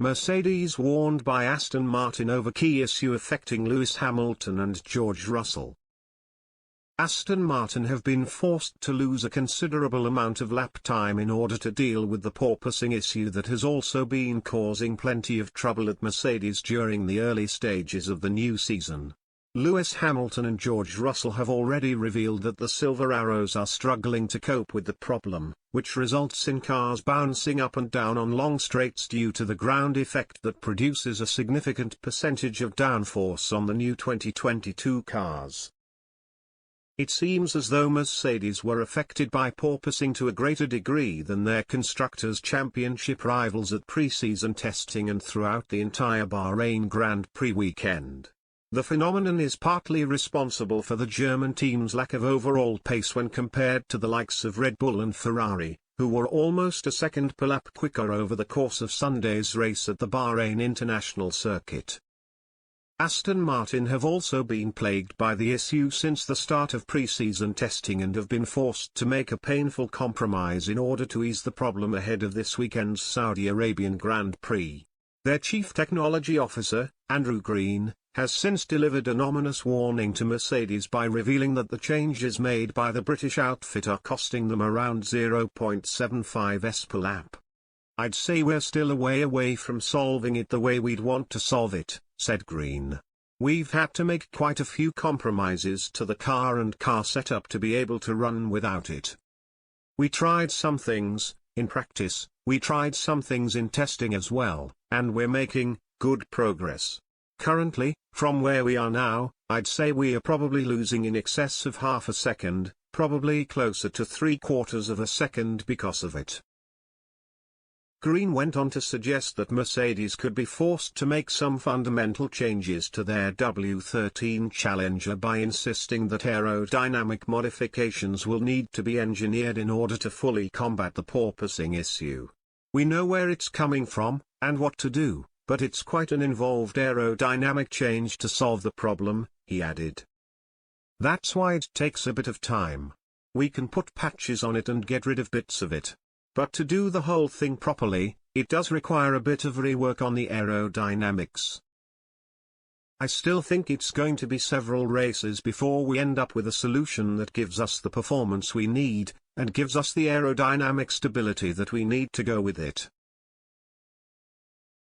Mercedes warned by Aston Martin over key issue affecting Lewis Hamilton and George Russell. Aston Martin have been forced to lose a considerable amount of lap time in order to deal with the porpoising issue that has also been causing plenty of trouble at Mercedes during the early stages of the new season. Lewis Hamilton and George Russell have already revealed that the Silver Arrows are struggling to cope with the problem, which results in cars bouncing up and down on long straights due to the ground effect that produces a significant percentage of downforce on the new 2022 cars. It seems as though Mercedes were affected by porpoising to a greater degree than their Constructors' Championship rivals at pre-season testing and throughout the entire Bahrain Grand Prix weekend. The phenomenon is partly responsible for the German team's lack of overall pace when compared to the likes of Red Bull and Ferrari, who were almost a second per lap quicker over the course of Sunday's race at the Bahrain International Circuit. Aston Martin have also been plagued by the issue since the start of pre-season testing and have been forced to make a painful compromise in order to ease the problem ahead of this weekend's Saudi Arabian Grand Prix. Their Chief Technology Officer, Andrew Green, has since delivered an ominous warning to Mercedes by revealing that the changes made by the British outfit are costing them around 0.75 s per lap. "I'd say we're still a way away from solving it the way we'd want to solve it," said Green. "We've had to make quite a few compromises to the car and car setup to be able to run without it. We tried some things, in practice, we tried some things in testing as well, and we're making good progress. Currently, from where we are now, I'd say we are probably losing in excess of half a second, probably closer to 3/4 of a second because of it." Green went on to suggest that Mercedes could be forced to make some fundamental changes to their W13 Challenger by insisting that aerodynamic modifications will need to be engineered in order to fully combat the porpoising issue. "We know where it's coming from, and what to do, but it's quite an involved aerodynamic change to solve the problem," he added. "That's why it takes a bit of time. We can put patches on it and get rid of bits of it. But to do the whole thing properly, it does require a bit of rework on the aerodynamics. I still think it's going to be several races before we end up with a solution that gives us the performance we need, and gives us the aerodynamic stability that we need to go with it.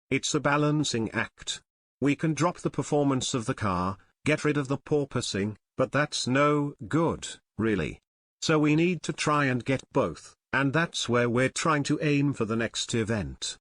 It's a balancing act. We can drop the performance of the car, get rid of the porpoising, but that's no good, really. So we need to try and get both. And that's where we're trying to aim for the next event."